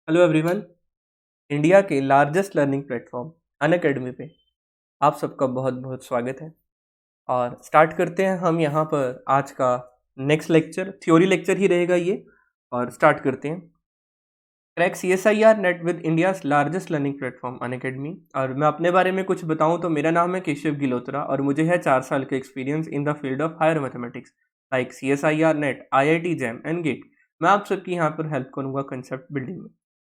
Hello everyone. India के largest learning platform Unacademy पे आप सबका बहुत बहुत स्वागत है। और स्टार्ट करते हैं हम यहाँ पर आज का नेक्स्ट लेक्चर। थ्योरी लेक्चर ही रहेगा ये। और स्टार्ट करते हैं। Crack CSIR net with India's largest learning platform Unacademy. और मैं अपने बारे में कुछ बताऊं तो मेरा नाम है केशव गिलोत्रा और मुझे है 4 साल का experience in the field of higher mathematics like CSIR NET, IIT JAM and GATE. मैं आप सबकी यहाँ पर हेल्प करूंगा कंसेप्ट बिल्डिंग में।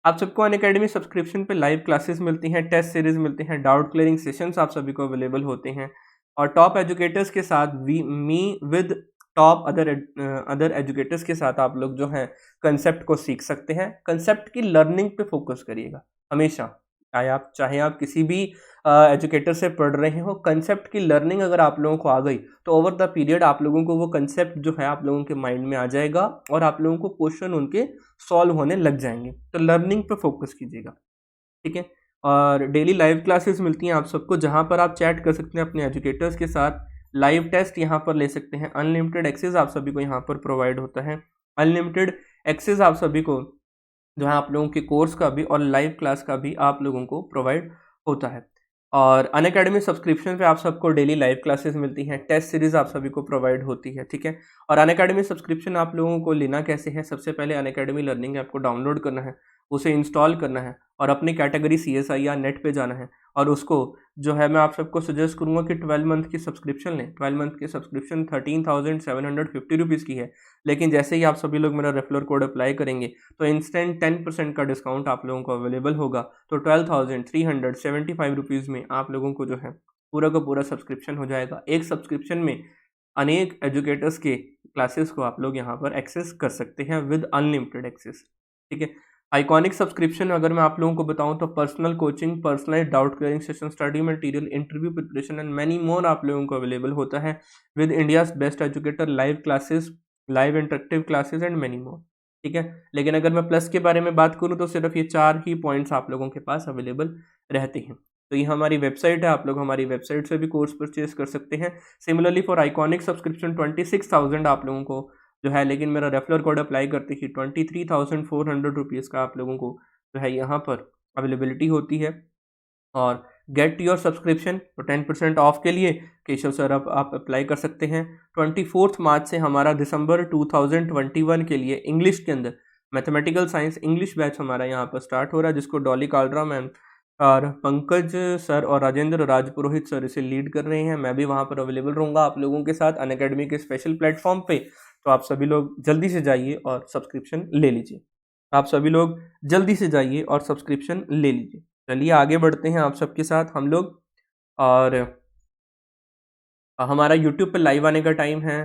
आप सबको अनअकैडमी सब्सक्रिप्शन पे लाइव क्लासेस मिलती हैं, टेस्ट सीरीज मिलते हैं, डाउट क्लियरिंग सेशंस आप सभी को अवेलेबल होते हैं और टॉप एजुकेटर्स के साथ me with top other educators के साथ आप लोग जो हैं कंसेप्ट को सीख सकते हैं। कंसेप्ट की लर्निंग पे फोकस करिएगा हमेशा। चाहे आप किसी भी एजुकेटर से पढ़ रहे हो, कंसेप्ट की लर्निंग अगर आप लोगों को आ गई तो ओवर द पीरियड आप लोगों को वो कंसेप्ट जो है आप लोगों के माइंड में आ जाएगा और आप लोगों को क्वेश्चन उनके सॉल्व होने लग जाएंगे। तो लर्निंग पे फोकस कीजिएगा, ठीक है। और डेली लाइव क्लासेस मिलती हैं आप सबको, जहां पर आप चैट कर सकते हैं अपने एजुकेटर्स के साथ। लाइव टेस्ट यहाँ पर ले सकते हैं। अनलिमिटेड एक्सेस आप सभी को यहाँ पर प्रोवाइड होता है। अनलिमिटेड एक्सेस आप सभी को जो है आप लोगों के कोर्स का भी और लाइव क्लास का भी आप लोगों को प्रोवाइड होता है। और अनअकैडमी सब्सक्रिप्शन पे आप सबको डेली लाइव क्लासेस मिलती हैं, टेस्ट सीरीज आप सभी को प्रोवाइड होती है, ठीक है। और अनअकैडमी सब्सक्रिप्शन आप लोगों को लेना कैसे है? सबसे पहले अनअकैडमी लर्निंग ऐप को डाउनलोड करना है, उसे इंस्टॉल करना है और अपनी कैटेगरी CSIR नेट पे जाना है और उसको जो है मैं आप सबको सजेस्ट करूंगा कि 12 मंथ की सब्सक्रिप्शन लें। 12 मंथ की सब्सक्रिप्शन 13,750 रुपीज़ की है, लेकिन जैसे ही आप सभी लोग मेरा रेफरल कोड अप्लाई करेंगे तो इंस्टेंट 10% का डिस्काउंट आप लोगों को अवेलेबल होगा। तो 12,375 रुपीज़ में आप लोगों को जो है पूरा का पूरा सब्सक्रिप्शन हो जाएगा। एक सब्सक्रिप्शन में अनेक एजुकेटर्स के क्लासेस को आप लोग यहाँ पर एक्सेस कर सकते हैं विद अनलिमिटेड एक्सेस, ठीक है। आइकॉनिक सब्सक्रिप्शन अगर मैं आप लोगों को बताऊं तो personal coaching, personalised doubt clearing session, study material, interview preparation and many more आप लोगों को अवेलेबल होता है with India's best educator, live classes, live interactive classes and many more, ठीक है। लेकिन अगर मैं प्लस के बारे में बात करूं तो सिर्फ ये 4 ही पॉइंट्स आप लोगों के पास अवेलेबल रहते हैं। तो ये हमारी वेबसाइट है, आप लोग हमारी वेबसाइट से भी कोर्स परचेज कर सकते हैं। सिमिलरली फॉर आइकॉनिक सब्सक्रिप्शन 26,000 आप लोगों को जो है, लेकिन मेरा रेफरल कोड अप्लाई करते ही 23,400 रुपीज़ का आप लोगों को जो है यहाँ पर अवेलेबिलिटी होती है। और गेट योर सब्सक्रिप्शन तो 10% ऑफ के लिए केशव सर आप अप्लाई कर सकते हैं। 24 मार्च से हमारा दिसंबर 2021 के लिए इंग्लिश के अंदर मैथमेटिकल साइंस इंग्लिश बैच हमारा यहाँ पर स्टार्ट हो रहा है, जिसको डॉली कालरा मैम और पंकज सर और राजेंद्र राजपुरोहित सर इसे लीड कर रहे हैं। मैं भी वहाँ पर अवेलेबल रहूँगा आप लोगों के साथ अनअकैडमी के स्पेशल प्लेटफॉर्म पे। तो आप सभी लोग जल्दी से जाइए और सब्सक्रिप्शन ले लीजिए। आप सभी लोग जल्दी से जाइए और सब्सक्रिप्शन ले लीजिए। चलिए आगे बढ़ते हैं आप सबके साथ हम लोग। और हमारा यूट्यूब पर लाइव आने का टाइम है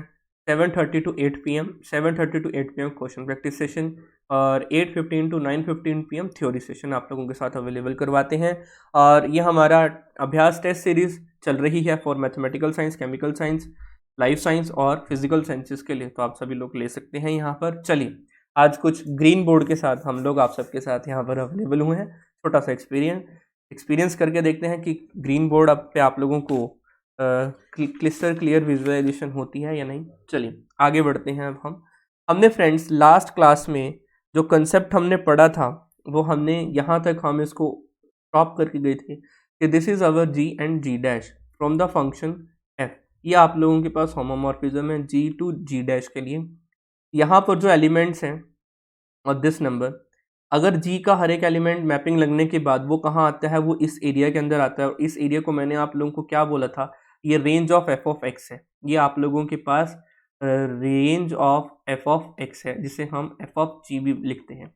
7:30 to 8 PM, 7:30 to 8 PM question practice session और 8:15 टू 9:15 PM थ्योरी सेशन आप लोगों के साथ अवेलेबल करवाते हैं। और ये हमारा अभ्यास टेस्ट सीरीज चल रही है for mathematical science, chemical science, life science और फिजिकल साइंसेस के लिए, तो आप सभी लोग ले सकते हैं यहाँ पर। चलिए आज कुछ ग्रीन बोर्ड के साथ हम लोग आप सबके साथ यहाँ पर अवेलेबल हुए हैं। छोटा सा एक्सपीरियंस करके देखते हैं कि ग्रीन बोर्ड पे आप लोगों को क्लिस्टर क्लियर विजुअलाइजेशन होती है या नहीं। चलिए आगे बढ़ते हैं। अब हमने फ्रेंड्स लास्ट क्लास में जो कंसेप्ट हमने पढ़ा था वो हमने यहाँ तक हम इसको टॉप करके गए थे कि this is our G and G dash from the function F. ये आप लोगों के पास होमोमॉर्फिज्म है जी टू जी डैश के लिए। यहाँ पर जो एलिमेंट्स हैं और दिस नंबर, अगर जी का हर एक एलिमेंट मैपिंग लगने के बाद वो कहाँ आता है, वो इस एरिया के अंदर आता है। और इस एरिया को मैंने आप लोगों को क्या बोला था, ये range of F of X है। ये आप लोगों के पास range of F of X है, जिसे हम एफ ऑफ जी भी लिखते हैं,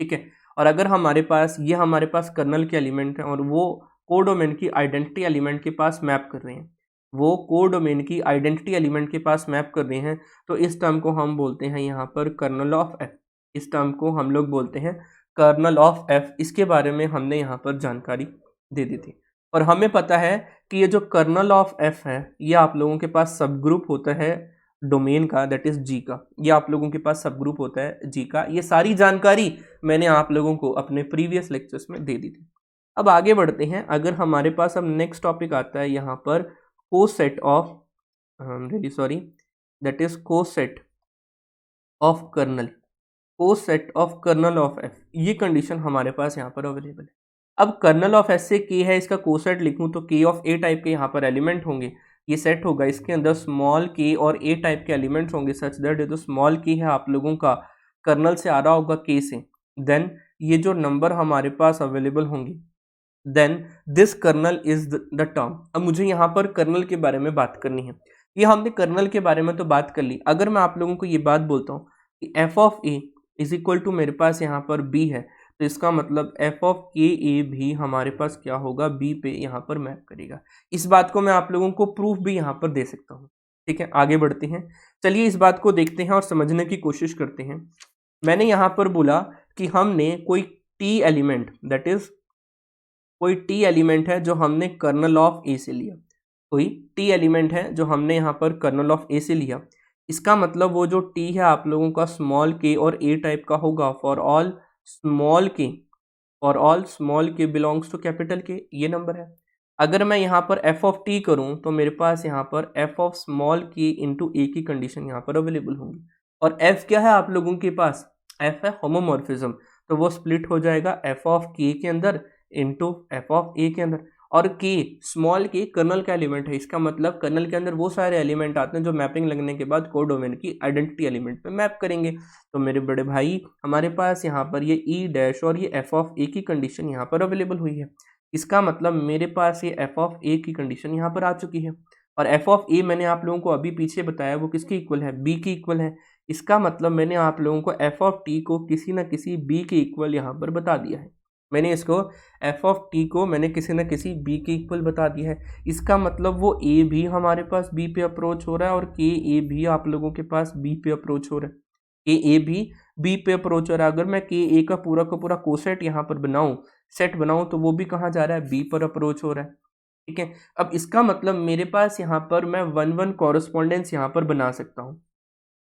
ठीक है। और अगर हमारे पास कर्नल के एलिमेंट हैं और वो कोडोमेन की आइडेंटिटी एलिमेंट के पास मैप कर रहे हैं, वो कोडोमेन की आइडेंटिटी एलिमेंट के पास मैप कर रहे हैं, तो इस टर्म को हम बोलते हैं यहाँ पर कर्नल ऑफ एफ। इस टर्म को हम लोग बोलते हैं कर्नल ऑफ एफ। इसके बारे में हमने यहाँ पर जानकारी दे दी थी। और हमें पता है कि ये जो कर्नल ऑफ एफ है ये आप लोगों के पास सब ग्रुप होता है डोमेन का, दैट इज जी का। ये आप लोगों के पास सब ग्रुप होता है जी का। ये सारी जानकारी मैंने आप लोगों को अपने प्रीवियस लेक्चर्स में दे दी थी। अब आगे बढ़ते हैं। अगर हमारे पास अब नेक्स्ट टॉपिक आता है यहाँ पर coset of really sorry that is coset of kernel. Coset of kernel of F, ये कंडीशन हमारे पास यहाँ पर अवेलेबल है। अब कर्नल ऑफ एस से के है, इसका कोसेट लिखूं तो के ऑफ ए टाइप के यहाँ पर एलिमेंट होंगे, ये सेट होगा, इसके अंदर स्मॉल के और ए टाइप के एलिमेंट्स होंगे सच दैट जो स्मॉल के है आप लोगों का कर्नल से आ रहा होगा के से, देन ये जो नंबर हमारे पास अवेलेबल होंगे, then this kernel is the term. अब मुझे यहाँ पर कर्नल के बारे में बात करनी है, ये हमने कर्नल के बारे में तो बात कर ली। अगर मैं आप लोगों को ये बात बोलता हूँ कि F of A is equal to मेरे पास यहाँ पर बी है, तो इसका मतलब एफ ऑफ के ए भी हमारे पास क्या होगा, बी पे यहाँ पर मैप करेगा। इस बात को मैं आप लोगों को प्रूफ भी यहाँ पर दे सकता हूँ। ठीक है, आगे बढ़ते हैं, चलिए इस बात को देखते हैं और समझने की कोशिश करते हैं। मैंने यहाँ पर बोला कि हमने कोई टी एलिमेंट, दैट इज कोई टी एलिमेंट है जो हमने कर्नल ऑफ ए से लिया, कोई टी एलिमेंट है जो हमने यहाँ पर कर्नल ऑफ ए से लिया, इसका मतलब वो जो टी है आप लोगों का स्मॉल के और ए टाइप का होगा फॉर ऑल स्मॉल के बिलोंग्स टू कैपिटल के, ये नंबर है। अगर मैं यहाँ पर एफ ऑफ टी करूँ तो मेरे पास यहाँ पर एफ ऑफ स्मॉल के इंटू ए की कंडीशन यहाँ पर अवेलेबल होंगी। और एफ क्या है आप लोगों के पास, एफ है होमोमॉर्फिज्म, तो वो स्प्लिट हो जाएगा एफ ऑफ के के अंदर इंटू एफ ऑफ ए के अंदर। और के स्मॉल के कर्नल का एलिमेंट है, इसका मतलब कर्नल के अंदर वो सारे एलिमेंट आते हैं जो मैपिंग लगने के बाद कोडोमेन की आइडेंटिटी एलिमेंट पे मैप करेंगे। तो मेरे बड़े भाई हमारे पास यहाँ पर ये ई डैश और ये एफ ऑफ ए की कंडीशन यहाँ पर अवेलेबल हुई है, इसका मतलब मेरे पास ये एफ ऑफ ए की कंडीशन यहाँ पर आ चुकी है। और एफ ऑफ ए मैंने आप लोगों को अभी पीछे बताया वो किसकी इक्वल है, बी की इक्वल है, इसका मतलब मैंने आप लोगों को एफ ऑफ टी को किसी न किसी बी के इक्वल यहाँ पर बता दिया है। मैंने इसको एफ ऑफ टी को मैंने किसी न किसी बी के इक्वल बता दिया है, इसका मतलब वो ए भी हमारे पास बी पे अप्रोच हो रहा है और के ए भी आप लोगों के पास बी पे अप्रोच हो रहा है, के ए भी बी पे अप्रोच हो रहा है। अगर मैं के ए का पूरा कोसेट यहाँ पर बनाऊं, सेट बनाऊं, तो वो भी कहाँ जा रहा है, बी पर अप्रोच हो रहा है। ठीक है, अब इसका मतलब मेरे पास यहाँ पर मैं 1-1 कॉरेस्पॉन्डेंस यहाँ पर बना सकता हूँ।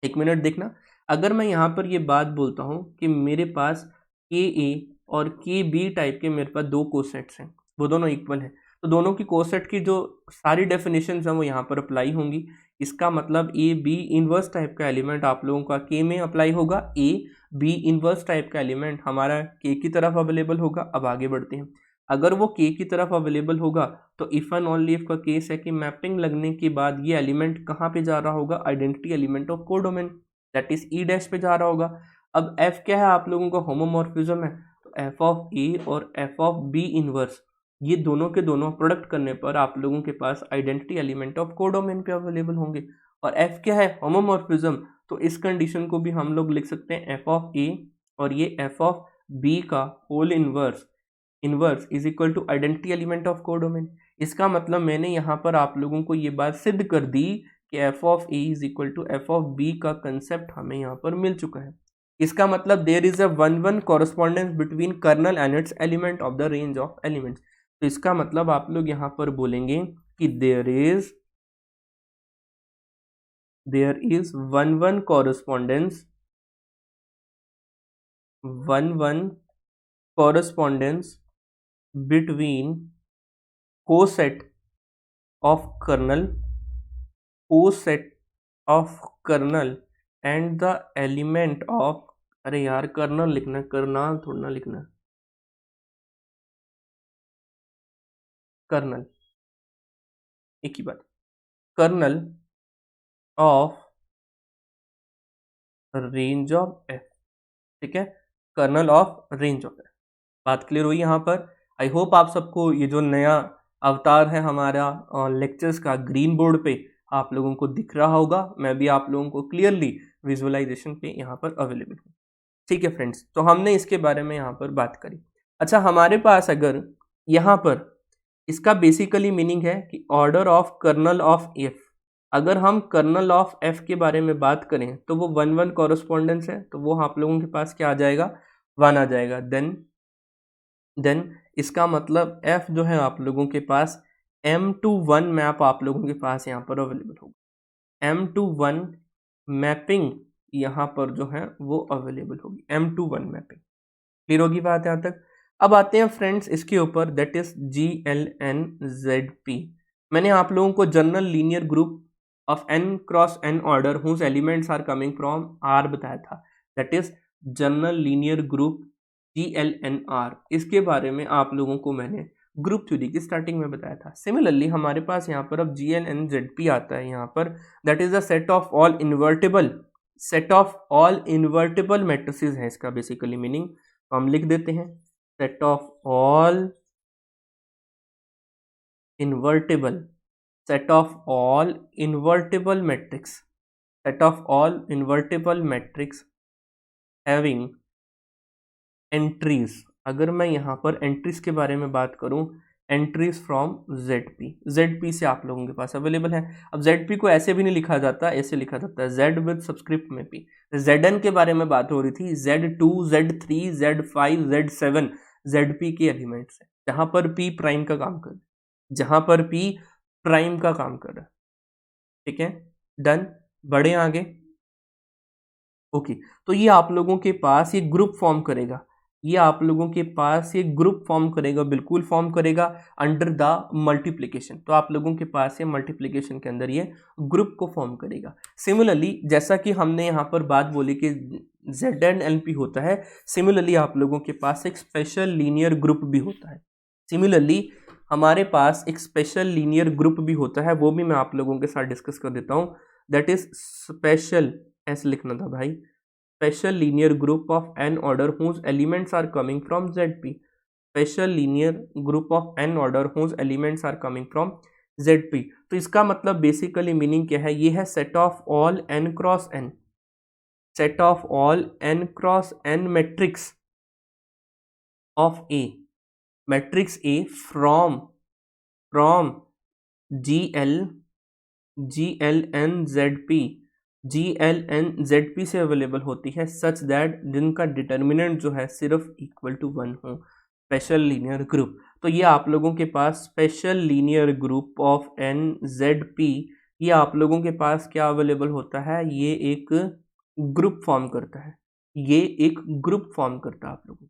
एक मिनट देखना, अगर मैं यहाँ पर ये बात बोलता हूँ कि मेरे पास के ए और के बी टाइप के मेरे पास दो कोसेट्स हैं, वो दोनों इक्वल हैं, तो दोनों की कोसेट की जो सारी डेफिनेशंस हैं वो यहाँ पर अप्लाई होंगी। इसका मतलब ए बी इनवर्स टाइप का एलिमेंट आप लोगों का के में अप्लाई होगा, ए बी इनवर्स टाइप का एलिमेंट हमारा के की तरफ अवेलेबल होगा। अब आगे बढ़ते हैं, अगर वो के की तरफ अवेलेबल होगा तो इफ एंड ओनली इफ का केस है कि मैपिंग लगने के बाद ये एलिमेंट कहाँ पे जा रहा होगा, identity element of codomain, that is E dash पे जा रहा होगा। अब एफ क्या है आप लोगों का होमोमॉर्फिज्म है, तो एफ ऑफ ए और एफ ऑफ बी इनवर्स ये दोनों के दोनों प्रोडक्ट करने पर आप लोगों के पास आइडेंटिटी एलिमेंट ऑफ कोडोमेन पे अवेलेबल होंगे। और एफ क्या है, होमोमॉर्फिज्म, तो इस कंडीशन को भी हम लोग लिख सकते हैं एफ ऑफ ए और ये एफ ऑफ बी का whole inverse is equal to identity element of codomain. इसका मतलब मैंने यहाँ पर आप लोगों को ये बात सिद्ध कर दी कि F of A is equal to F of B का कंसेप्ट हमें यहाँ पर मिल चुका है। इसका मतलब there is a 1-1 correspondence between kernel and its element of the range of elements. तो इसका मतलब आप लोग यहाँ पर बोलेंगे कि there is 1-1 correspondence between coset of kernel and the element of, अरे यार कर्नल लिखना, कर्नल थोड़ा ना लिखना, कर्नल एक ही बात, kernel of range of F. ठीक है, kernel of range of F, बात क्लियर हुई यहाँ पर। आई होप आप सबको ये जो नया अवतार है हमारा लेक्चर्स का ग्रीन बोर्ड पे आप लोगों को दिख रहा होगा, मैं भी आप लोगों को क्लियरली विजुअलाइजेशन पे यहाँ पर अवेलेबल हूँ। ठीक है फ्रेंड्स, तो हमने इसके बारे में यहाँ पर बात करी। अच्छा, हमारे पास अगर यहाँ पर इसका बेसिकली मीनिंग है कि order of kernel of F, अगर हम कर्नल ऑफ एफ के बारे में बात करें तो वो 1-1 कॉरेस्पॉन्डेंस है, तो वो आप लोगों के पास क्या आ जाएगा, 1 आ जाएगा। देन इसका मतलब f जो है आप लोगों के पास M-1 मैप आप लोगों के पास यहाँ पर अवेलेबल होगा, M-1 मैपिंग यहाँ पर जो है वो अवेलेबल होगी, M-1 मैपिंग। क्लियर होगी बात यहाँ तक। अब आते हैं फ्रेंड्स इसके ऊपर, दैट इज GLNZP। मैंने आप लोगों को general linear group of n cross n order whose elements are coming from R बताया था, that is general linear group GLNR, इसके बारे में आप लोगों को मैंने ग्रुप थ्योरी की स्टार्टिंग में बताया था। सिमिलरली हमारे पास यहाँ पर अब GLNZP आता है यहाँ पर, that is the set of all invertible matrices है इसका बेसिकली मीनिंग। तो हम लिख देते हैं set of all invertible matrix having entries. अगर मैं यहाँ पर एंट्रीज के बारे में बात करूँ, एंट्रीज फ्रॉम ZP से आप लोगों के पास अवेलेबल है। अब ZP को ऐसे भी नहीं लिखा जाता, ऐसे लिखा जाता है Z विद सबस्क्रिप्ट में P। Zn के बारे में बात हो रही थी, Z2 Z3 Z5 Z7 ZP के एलिमेंट्स है, जहां पर P प्राइम का काम कर रहा है, ठीक है, डन। बढ़े आगे। ओके, तो ये आप लोगों के पास ये ग्रुप फॉर्म करेगा, बिल्कुल फॉर्म करेगा अंडर द मल्टीप्लिकेशन। तो आप लोगों के पास ये मल्टीप्लिकेशन के अंदर ये ग्रुप को फॉर्म करेगा। सिमिलरली जैसा कि हमने यहाँ पर बात बोली कि ZnLP होता है, सिमिलरली आप लोगों के पास एक स्पेशल लीनियर ग्रुप भी होता है। वो भी मैं आप लोगों के साथ डिस्कस कर देता हूँ। दैट इज स्पेशल, ऐसे लिखना था भाई, special linear group of n order whose elements are coming from ZP। Special linear group of n order whose elements are coming from ZP। तो इसका मतलब बेसिकली मीनिंग क्या है, ये है set of all n cross n matrix of A, matrix A from GLNZP से available होती है, सच दैट जिनका डिटर्मिनेंट जो है सिर्फ इक्वल टू 1 हो, स्पेशल लीनियर ग्रुप। तो ये आप लोगों के पास special linear group of NZP, ये आप लोगों के पास क्या अवेलेबल होता है, ये एक ग्रुप फॉर्म करता है, आप लोगों,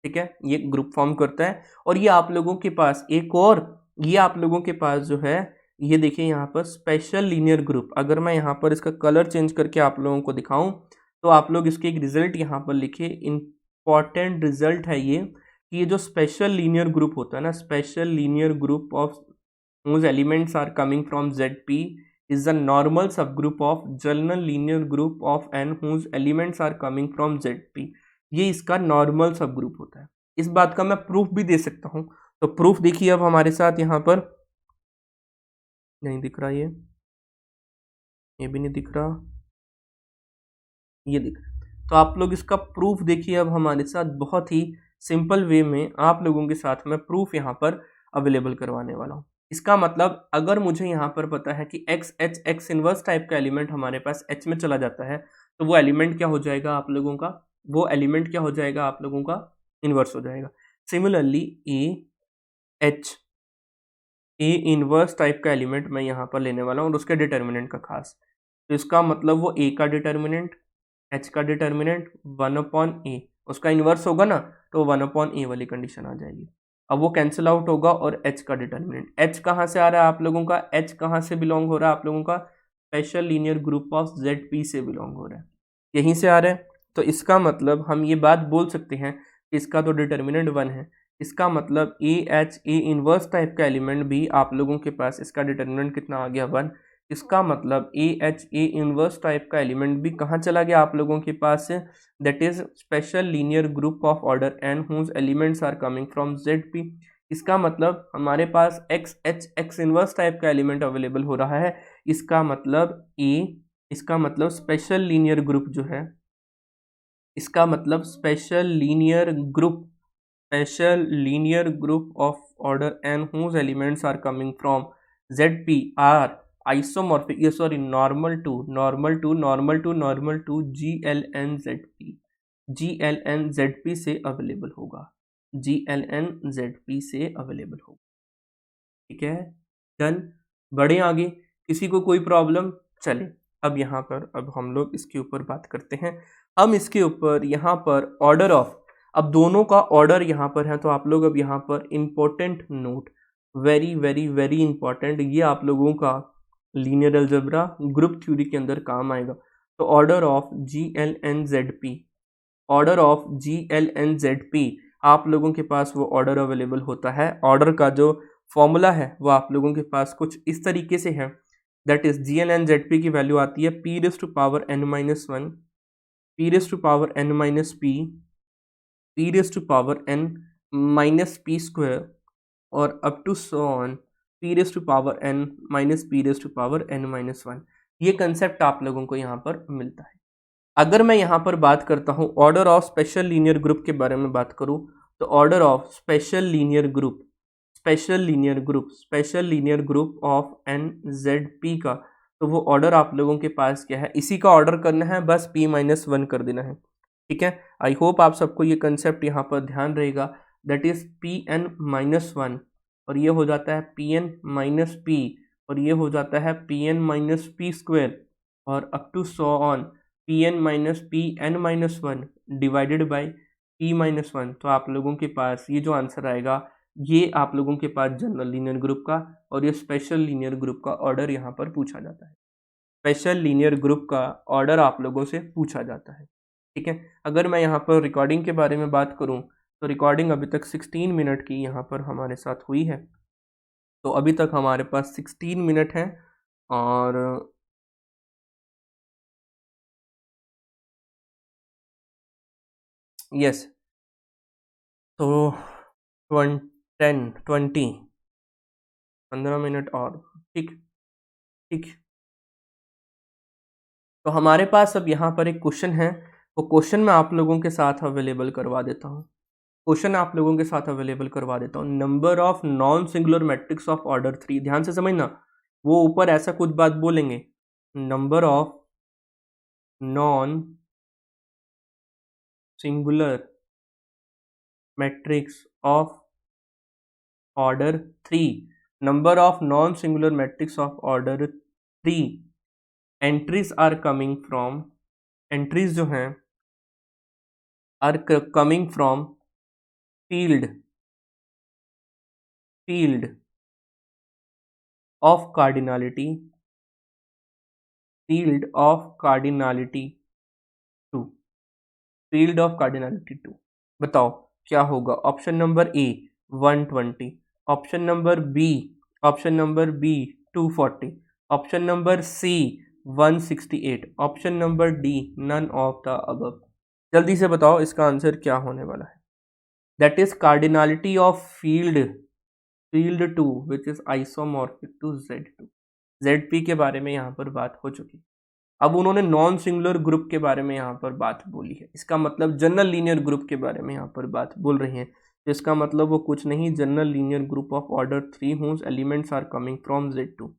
ठीक है, ये ग्रुप फॉर्म करता है। और ये आप लोगों के पास एक और, ये आप लोगों के पास जो है, ये देखिए यहाँ पर स्पेशल लीनियर ग्रुप। अगर मैं यहाँ पर इसका कलर चेंज करके आप लोगों को दिखाऊं, तो आप लोग इसके एक रिजल्ट यहाँ पर लिखिए, इंपॉर्टेंट रिजल्ट है ये, कि ये जो स्पेशल लीनियर ग्रुप होता है ना, special linear group of whose elements are coming from ZP is the normal subgroup of general linear group of n whose elements are coming from ZP। ये इसका नॉर्मल सब ग्रुप होता है। इस बात का मैं प्रूफ भी दे सकता हूं। तो प्रूफ देखिए अब हमारे साथ यहाँ पर नहीं दिख रहा, ये भी नहीं दिख रहा, ये दिख रहा। तो आप लोग इसका प्रूफ देखिए अब हमारे साथ, बहुत ही सिंपल वे में आप लोगों के साथ मैं प्रूफ यहाँ पर अवेलेबल करवाने वाला हूँ। इसका मतलब अगर मुझे यहाँ पर पता है कि x इनवर्स टाइप का एलिमेंट हमारे पास H में चला जाता है, तो वो एलिमेंट क्या हो जाएगा आप लोगों का, इनवर्स हो जाएगा। सिमिलरली ए इनवर्स टाइप का एलिमेंट मैं यहाँ पर लेने वाला हूँ और उसके डिटर्मिनेंट का खास, तो इसका मतलब वो A का डिटर्मिनेंट, H का डिटर्मिनेंट 1/A, उसका इनवर्स होगा ना, तो 1/A वाली कंडीशन आ जाएगी। अब वो कैंसिल आउट होगा और H का डिटर्मिनेंट, H कहाँ से आ रहा है आप लोगों का, H कहाँ से बिलोंग हो रहा है आप लोगों का, special linear group of ZP से बिलोंग हो रहा है, यहीं से आ रहा है। तो इसका मतलब हम ये बात बोल सकते हैं कि इसका तो डिटर्मिनेंट 1 है, इसका मतलब ए इनवर्स टाइप का एलिमेंट भी आप लोगों के पास, इसका डिटर्मिनेंट कितना आ गया 1। इसका मतलब ए इनवर्स टाइप का एलिमेंट भी कहाँ चला गया आप लोगों के पास, that is special linear group of order n whose elements are coming from ZP। इसका मतलब हमारे पास x इनवर्स टाइप का एलिमेंट अवेलेबल हो रहा है। इसका मतलब स्पेशल लीनियर ग्रुप जो है, इसका मतलब special linear group of order n whose elements are coming from ZP are isomorphic, normal to GLNZP से अवेलेबल होगा, ठीक है, डन। बढ़े आगे, किसी को कोई प्रॉब्लम? चले अब यहाँ पर, अब हम लोग इसके ऊपर बात करते हैं। हम इसके ऊपर यहाँ पर ऑर्डर ऑफ, अब दोनों का ऑर्डर यहाँ पर है, तो आप लोग अब यहाँ पर important note, very very very important, ये आप लोगों का लीनियर अलजेब्रा ग्रुप थ्योरी के अंदर काम आएगा। तो order of GLNZP, order of GLNZP, आप लोगों के पास वो ऑर्डर अवेलेबल होता है। ऑर्डर का जो फॉर्मूला है वो आप लोगों के पास कुछ इस तरीके से है, दैट इज GLNZP की वैल्यू आती है P raise to power n-1, P raise to power n-P, P raise to power n-P square और up to so on P raise to power n minus P raise to power n-1। ये concept आप लोगों को यहाँ पर मिलता है। अगर मैं यहाँ पर बात करता हूँ order of special linear group के बारे में बात करूँ, तो order of special linear group, special linear group of NZP का, तो वो ऑर्डर आप लोगों के पास क्या है, इसी का ऑर्डर करना है, बस P-1 कर देना है। ठीक है, आई होप आप सबको ये कंसेप्ट यहाँ पर ध्यान रहेगा, दैट इज Pn-1 और ये हो जाता है Pn-P और ये हो जाता है Pn-P स्क्वायर और up to so on Pn-Pn-1 divided by P-1। तो आप लोगों के पास ये जो आंसर आएगा ये आप लोगों के पास जनरल लीनियर ग्रुप का और ये स्पेशल लीनियर ग्रुप का ऑर्डर यहाँ पर पूछा जाता है। स्पेशल लीनियर ग्रुप का ऑर्डर आप लोगों से पूछा जाता है। ठीक है, अगर मैं यहाँ पर रिकॉर्डिंग के बारे में बात करूँ तो रिकॉर्डिंग अभी तक 16 मिनट की यहाँ पर हमारे साथ हुई है। तो अभी तक हमारे पास 16 मिनट है और यस, तो 15 मिनट और। ठीक ठीक, तो हमारे पास अब यहाँ पर एक क्वेश्चन है, वो क्वेश्चन मैं आप लोगों के साथ अवेलेबल करवा देता हूँ। क्वेश्चन आप लोगों के साथ अवेलेबल करवा देता हूँ। Number of non singular matrix of order 3, ध्यान से समझना, वो ऊपर ऐसा कुछ बात बोलेंगे, number of non singular matrix of order 3, number of non singular matrix of order 3, entries are coming from, entries जो हैं are coming from field of cardinality, field of cardinality 2, field of cardinality 2। बताओ क्या होगा? Option number A 120, option number B 240, option number C 168, option number D none of the above. जल्दी से बताओ इसका answer क्या होने वाला है? That is cardinality of field 2 which is isomorphic to Z2। ZP के बारे में यहाँ पर बात हो चुकी। अब उन्होंने नॉन सिंगुलर ग्रुप के बारे में यहाँ पर बात बोली है, इसका मतलब जनरल लीनियर ग्रुप के बारे में यहाँ पर बात बोल रही हैं। तो इसका मतलब वो कुछ नहीं, general linear group of order 3 whose elements are coming from Z2,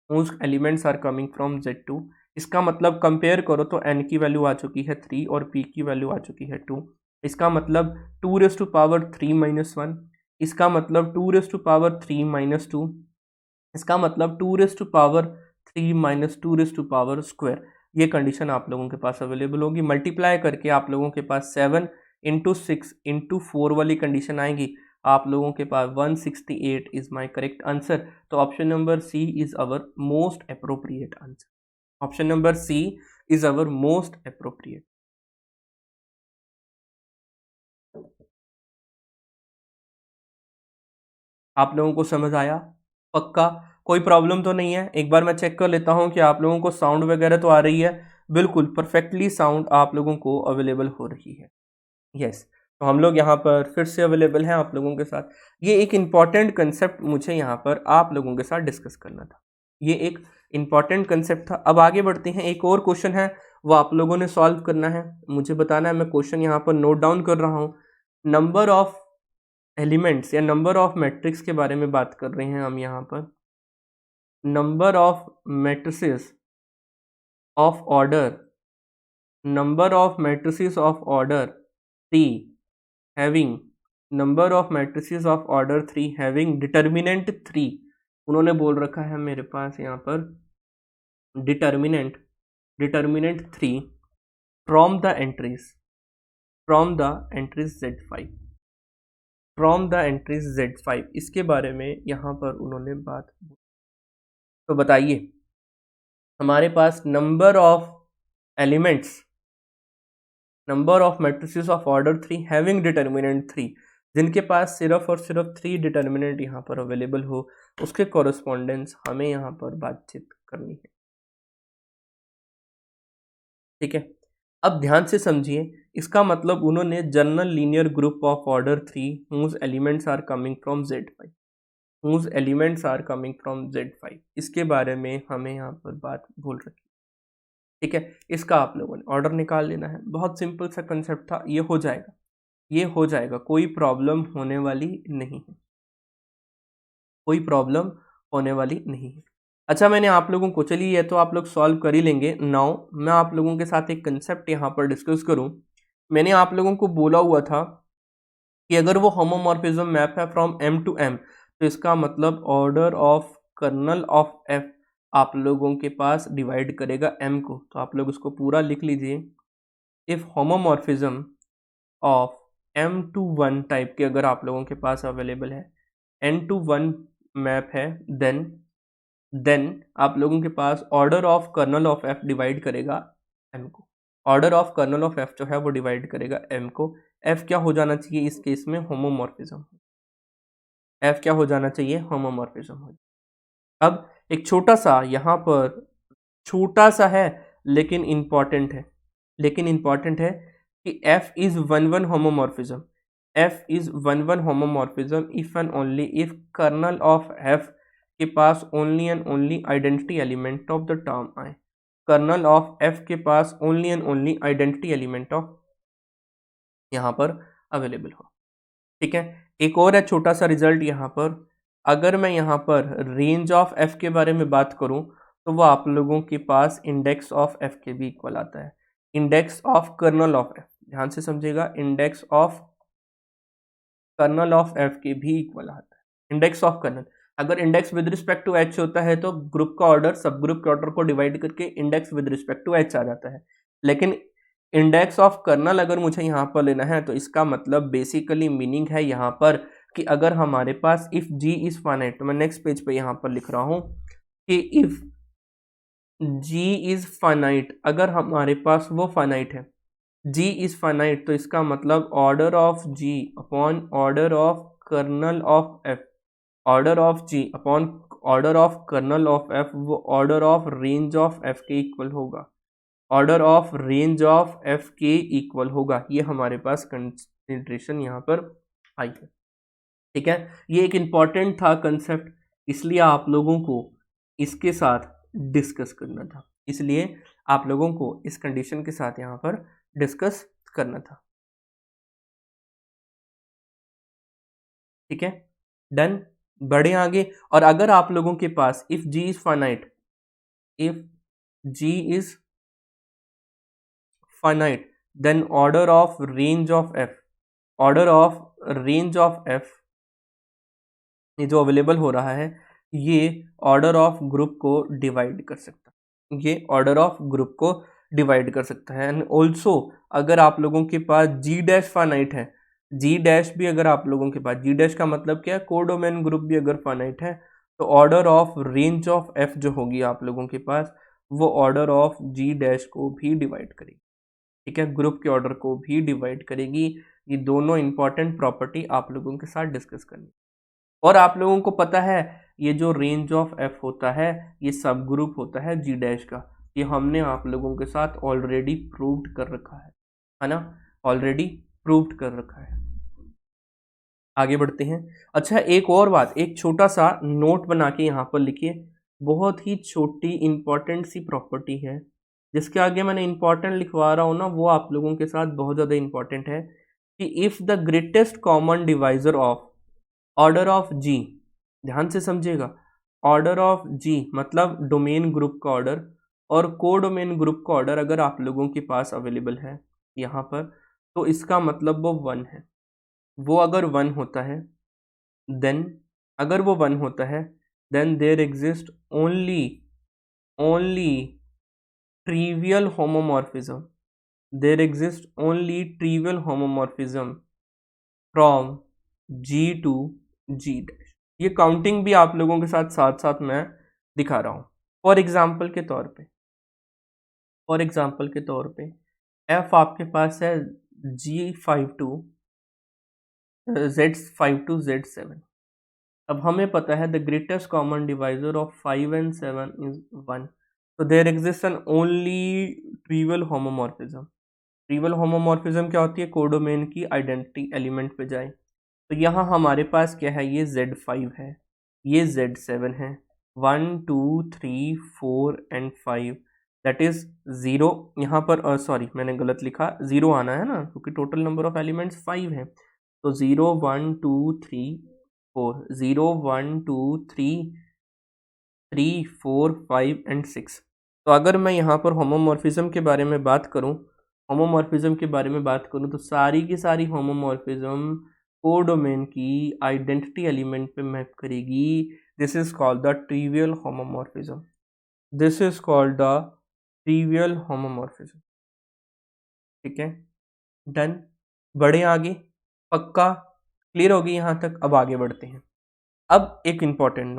whose elements are coming from Z2। इसका मतलब कंपेयर करो तो n की वैल्यू आ चुकी है 3 और p की वैल्यू आ चुकी है 2। इसका मतलब 2⁻³ - 1, इसका मतलब 2⁻³ - 2, इसका मतलब 2⁻³ - 2⁻²। ये कंडीशन आप लोगों के पास अवेलेबल होगी। मल्टीप्लाई करके आप लोगों के पास 7 × 6 × 4 वाली कंडीशन आएगी। आप लोगों के पास 168 इज माय करेक्ट आंसर। तो option number C is our most appropriate answer. Option number C is our most appropriate. आप लोगों को समझ आया? पक्का? कोई प्रॉब्लम तो नहीं है? एक बार मैं चेक कर लेता हूं कि आप लोगों को साउंड वगैरह तो आ रही है। बिल्कुल परफेक्टली साउंड आप लोगों को अवेलेबल हो रही है। यस, तो हम लोग यहाँ पर फिर से अवेलेबल हैं आप लोगों के साथ। ये एक इम्पॉर्टेंट कंसेप्ट मुझे यहाँ पर आप लोगों के साथ डिस्कस करना था। ये एक इम्पॉर्टेंट कंसेप्ट था। अब आगे बढ़ते हैं, एक और क्वेश्चन है वो आप लोगों ने सॉल्व करना है, मुझे बताना है। मैं क्वेश्चन यहाँ पर नोट डाउन कर रहा हूँ। नंबर ऑफ एलिमेंट्स या नंबर ऑफ मैट्रिक्स के बारे में बात कर रहे हैं हम यहाँ पर। Number of matrices of order, number of matrices of order 3 having, number of matrices of order 3 having determinant 3। उन्होंने बोल रखा है मेरे पास यहाँ पर determinant 3 from the entries Z5, from the entries Z5। इसके बारे में यहाँ पर उन्होंने बात। तो बताइए हमारे पास number of elements number of matrices of order 3 having determinant 3, जिनके पास सिर्फ और सिर्फ 3 डिटर्मिनेंट यहाँ पर अवेलेबल हो, उसके कॉरेस्पॉन्डेंस हमें यहाँ पर बातचीत करनी है। ठीक है, अब ध्यान से समझिए, इसका मतलब उन्होंने general linear group of order 3 whose elements are coming from Z5, whose elements are coming from Z5, इसके बारे में हमें यहाँ पर बात बोल रखी। ठीक है, इसका आप लोगों ने ऑर्डर निकाल लेना है, बहुत सिंपल सा कंसेप्ट था, ये हो जाएगा, ये हो जाएगा, कोई प्रॉब्लम होने वाली नहीं है, कोई प्रॉब्लम होने वाली नहीं है। अच्छा, मैंने आप लोगों को, चलिए ये तो आप लोग सॉल्व कर ही लेंगे। नाउ मैं आप लोगों के साथ एक कंसेप्ट यहाँ पर डिस्कस करूँ। मैंने आप लोगों को बोला हुआ था कि अगर वो होमोमॉर्फिज्म मैप है फ्रॉम M टू M, तो इसका मतलब order of kernel of F आप लोगों के पास डिवाइड करेगा M को। तो आप लोग उसको पूरा लिख लीजिए, if homomorphism of M to 1 type के अगर आप लोगों के पास अवेलेबल है, N टू 1 मैप है, देन आप लोगों के पास order of kernel of F divide करेगा M को। Order of kernel of F जो है वो डिवाइड करेगा M को। F क्या हो जाना चाहिए इस केस में? होमोमॉर्फिज्म। F क्या हो जाना चाहिए? होमोमॉर्फिज्म हो। अब एक छोटा सा यहाँ पर, छोटा सा है लेकिन इंपॉर्टेंट है, कि F is one homomorphism. F is one homomorphism if and only if kernel of F के पास only and only identity element of the term आए। कर्नल ऑफ F के पास only and only identity element of यहाँ पर available हो। ठीक है, एक और है छोटा सा रिजल्ट यहाँ पर, अगर मैं यहाँ पर रेंज ऑफ F के बारे में बात करूँ तो वो आप लोगों के पास इंडेक्स ऑफ F के भी इक्वल आता है। Index of kernel of F, ध्यान से समझिएगा, index of kernel of F के भी इक्वल आता है। इंडेक्स ऑफ कर्नल, अगर index with respect to H होता है तो ग्रुप का ऑर्डर सब ग्रुप के ऑर्डर को डिवाइड करके index with respect to H आ जाता है। लेकिन इंडेक्स ऑफ कर्नल अगर मुझे यहाँ पर लेना है तो इसका मतलब बेसिकली मीनिंग है यहाँ पर कि अगर हमारे पास इफ G इज फाइनाइट, तो मैं नेक्स्ट पेज पे यहाँ पर लिख रहा हूँ कि इफ G इज फाइनाइट, अगर हमारे पास वो फाइनाइट है, G इज फाइनाइट, तो इसका मतलब order of G upon order of kernel of F, order of G upon order of kernel of F वो order of range of F के equal होगा, order of range of F के equal होगा। ये हमारे पास कंसिडरेशन यहाँ पर आई है। ठीक है, ये एक इम्पॉर्टेंट था कंसेप्ट, इसलिए आप लोगों को इसके साथ डिस्कस करना था, इसलिए आप लोगों को इस कंडीशन के साथ यहाँ पर डिस्कस करना था। ठीक है, डन, बढ़े आगे। और अगर आप लोगों के पास if G is finite, if G is finite, then order of range of F, order of range of F ये जो अवेलेबल हो रहा है, ये ऑर्डर ऑफ ग्रुप को डिवाइड कर सकता है, ये ऑर्डर ऑफ ग्रुप को डिवाइड कर सकता है। एंड ऑल्सो अगर आप लोगों के पास G डैश फाइनाइट है, G डैश भी अगर आप लोगों के पास, G डैश का मतलब क्या है, कोडोमेन ग्रुप भी अगर फाइनाइट है, तो order of range of F जो होगी आप लोगों के पास, वो ऑर्डर ऑफ G डैश को भी डिवाइड करेगी। ठीक है, ग्रुप के ऑर्डर को भी डिवाइड करेगी। ये दोनों इंपॉर्टेंट प्रॉपर्टी आप लोगों के साथ डिस्कस करनी। और आप लोगों को पता है ये जो रेंज ऑफ F होता है ये सब ग्रुप होता है G डैश का, ये हमने आप लोगों के साथ ऑलरेडी प्रूव्ड कर रखा है ना, ऑलरेडी प्रूव्ड कर रखा है। आगे बढ़ते हैं। अच्छा, एक और बात, एक छोटा सा नोट बना के यहाँ पर लिखिए, बहुत ही छोटी इंपॉर्टेंट सी प्रॉपर्टी है, जिसके आगे मैंने इंपॉर्टेंट लिखवा रहा हूँ ना, वो आप लोगों के साथ बहुत ज़्यादा इंपॉर्टेंट है, कि if the greatest common divisor of order of G, ध्यान से समझिएगा, ऑर्डर ऑफ G मतलब डोमेन ग्रुप का ऑर्डर और कोडोमेन ग्रुप का ऑर्डर अगर आप लोगों के पास अवेलेबल है यहाँ पर, तो इसका मतलब वो 1 है। वो अगर 1 होता है, देन अगर वो 1 होता है, then there exist only trivial homomorphism, there exist only trivial homomorphism from G to G dash. ये काउंटिंग भी आप लोगों के साथ साथ साथ मैं दिखा रहा हूँ। फॉर एग्जाम्पल के तौर पे एफ आपके पास है G52 Z52 Z7। अब हमें पता है the greatest common divisor of 5 and 7 is 1, तो there exist an only trivial homomorphism. Trivial homomorphism क्या होती है? कोडोमेन की आइडेंटिटी एलिमेंट पे जाए, तो यहाँ हमारे पास क्या है? ये Z5 है, ये Z7 है, 1 2 3 4 and 5, दैट इज 0। यहाँ पर सॉरी मैंने गलत लिखा, 0 आना है ना, क्योंकि टोटल नंबर ऑफ एलिमेंट्स 5 है। तो 0 1 2 3 4, 0 1 2 3 3 4 5 and 6। तो अगर मैं यहाँ पर होमोमॉर्फिज्म के बारे में बात करूँ, तो सारी की सारी होमोमॉर्फिज्म कोडोमेन की आइडेंटिटी एलिमेंट पे मैप करेगी। This is called the trivial homomorphism. ठीक है, डन। बढ़े आगे, पक्का क्लियर होगी यहाँ तक? अब आगे बढ़ते हैं। अब एक इम्पॉर्टेंट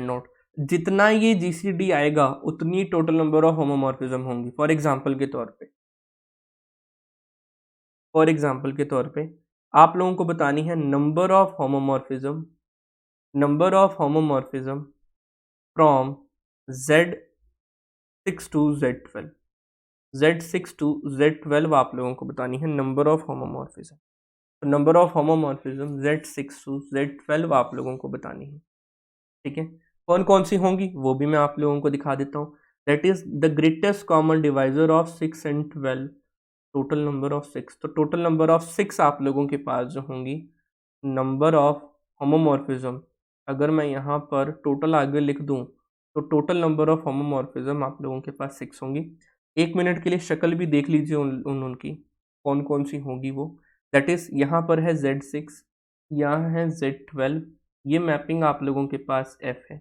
नोट, जितना ये GCD आएगा उतनी टोटल नंबर ऑफ होमोमॉर्फिज्म होंगी। फॉर एग्जांपल के तौर पे आप लोगों को बतानी है number of homomorphism from Z6 to Z12। Z6 to Z12 आप लोगों को बतानी है नंबर ऑफ होमोमॉर्फिज्म। तो number of homomorphism Z6 to Z12 आप लोगों को बतानी है। ठीक है, कौन कौन सी होंगी वो भी मैं आप लोगों को दिखा देता हूँ। That is the greatest common divisor of 6 and 12, total number of 6। तो टोटल नंबर ऑफ 6 आप लोगों के पास जो होंगी नंबर ऑफ होमोमॉर्फिज्म, अगर मैं यहाँ पर टोटल आगे लिख दूँ तो टोटल नंबर ऑफ होमोमॉर्फिज्म आप लोगों के पास 6 होंगी। 1 मिनट के लिए शक्ल भी देख लीजिए उनकी कौन कौन सी होंगी वो। दैट इज यहाँ पर है Z6, यहाँ है Z12, ये मैपिंग आप लोगों के पास F है,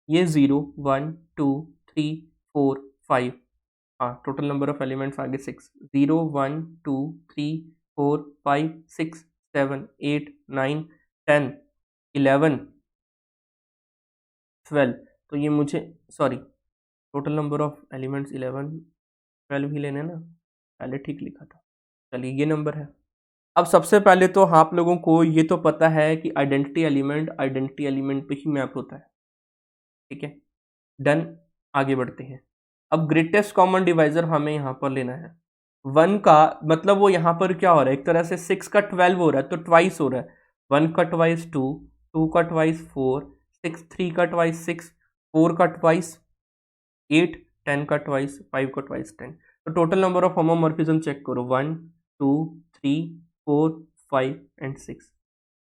ये 0 1 2 3 4 5, हाँ टोटल नंबर ऑफ एलिमेंट्स आगे 6, 0 1 2 3 4 5 6 7 8 9 10 11 12। तो ये मुझे sorry total number of elements 11 12 ही लेने ना, पहले ठीक लिखा था। चलिए ये नंबर है। अब सबसे पहले तो आप लोगों को ये तो पता है कि आइडेंटिटी एलिमेंट पे ही मैप होता है। ठीक है, डन। आगे बढ़ते हैं। अब ग्रेटेस्ट कॉमन डिवाइजर हमें यहाँ पर लेना है। 1 का मतलब वो यहाँ पर क्या हो रहा है, एक तरह से 6 का 12 हो रहा है तो ट्वाइस हो रहा है। 1 का ट्वाइस 2, 2 का ट्वाइस 4, 6 3 का ट्वाइस 6, 4 का ट्वाइस 8, 10 का ट्वाइस 5 का ट्वाइस 10। तो total number of homomorphism check करो, 1 2 3 4 5 and 6,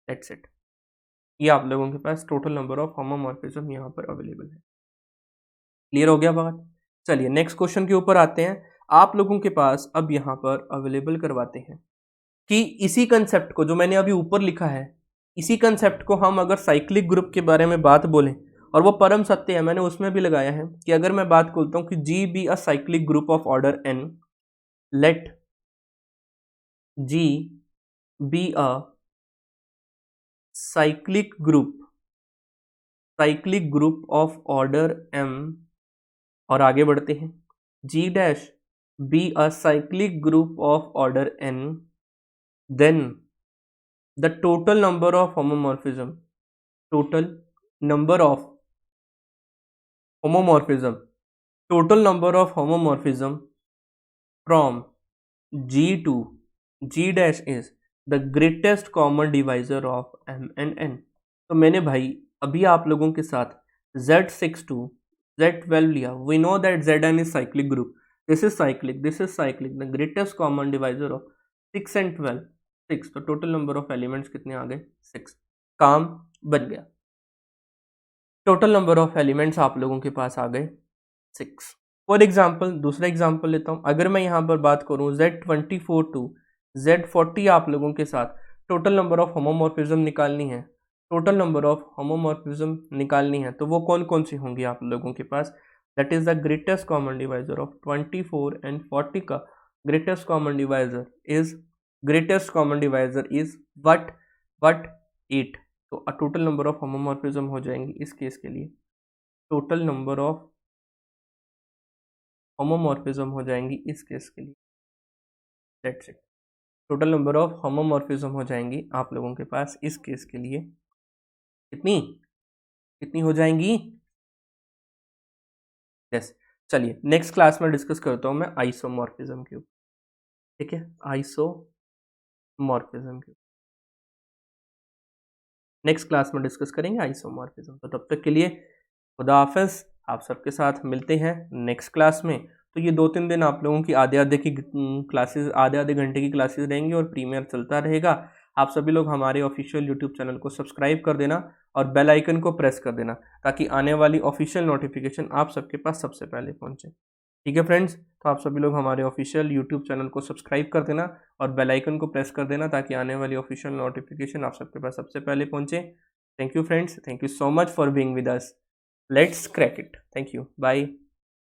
दैट्स इट। ये आप लोगों के पास टोटल नंबर ऑफ होमोमॉर्फिज्म यहाँ पर अवेलेबल है। क्लियर हो गया बात? चलिए नेक्स्ट क्वेश्चन के ऊपर आते हैं। आप लोगों के पास अब यहाँ पर अवेलेबल करवाते हैं कि इसी कंसेप्ट को जो मैंने अभी ऊपर लिखा है, इसी कंसेप्ट को हम अगर साइक्लिक ग्रुप के बारे में बात बोलें, और वो परम सत्य है, मैंने उसमें भी लगाया है कि अगर मैं बात करता हूँ कि G be a cyclic group of order n, let G be a cyclic group of order m, और आगे बढ़ते हैं, G dash be a cyclic group of order n, then the total number of homomorphism total number of homomorphism from G to G dash is the greatest common divisor of M and N। तो मैंने भाई अभी आप लोगों के साथ Z6 to Z12 लिया। We know that Zn is cyclic group, this is cyclic, the greatest common divisor of 6 and 12 6। तो टोटल नंबर ऑफ एलिमेंट्स कितने आ गए? 6। काम बन गया। टोटल नंबर ऑफ एलिमेंट्स आप लोगों के पास आ गए 6। फॉर एग्जाम्पल दूसरा एग्जाम्पल लेता हूँ। अगर मैं यहाँ पर बात करूँ Z24 टू Z40 आप लोगों के साथ टोटल नंबर ऑफ होमोमॉर्फिज्म निकालनी है, तो वो कौन कौन सी होंगी आप लोगों के पास? That is the greatest common divisor of 24 and 40 का greatest common divisor is what 8। तो टोटल नंबर ऑफ होमोमॉर्फिज्म हो जाएंगी इस केस के लिए, टोटल नंबर ऑफ होमोमॉर्फिज्म हो जाएंगी इस केस के लिए। That's it. Total number of homomorphism हो जाएंगी आप लोगों के पास इस केस के लिए कितनी कितनी हो जाएंगी? यस। चलिए नेक्स्ट क्लास में डिस्कस करता हूँ मैं आइसोमॉर्फिज्म के ऊपर। ठीक है, आइसोमॉर्फिज्म के नेक्स्ट क्लास में डिस्कस करेंगे आइसोमॉर्फिज्म। तो तब तक के लिए खुदा हाफिज। आप सबके साथ मिलते हैं नेक्स्ट क्लास में। तो ये 2-3 दिन आप लोगों की आधे आधे की क्लासेस, आधे आधे घंटे की क्लासेस रहेंगी और प्रीमियर चलता रहेगा। आप सभी लोग हमारे ऑफिशियल यूट्यूब चैनल को सब्सक्राइब कर देना और बेल आइकन को प्रेस कर देना ताकि आने वाली ऑफिशियल नोटिफिकेशन आप सबके पास सबसे पहले पहुंचे। ठीक है फ्रेंड्स, तो आप सभी लोग हमारे ऑफिशियल यूट्यूब चैनल को सब्सक्राइब कर देना और बेल आइकन को प्रेस कर देना ताकि आने वाली ऑफिशियल नोटिफिकेशन आप सबके पास सबसे पहले पहुंचे। Thank you friends, thank you so much for being with us. Let's crack it. Thank you, bye.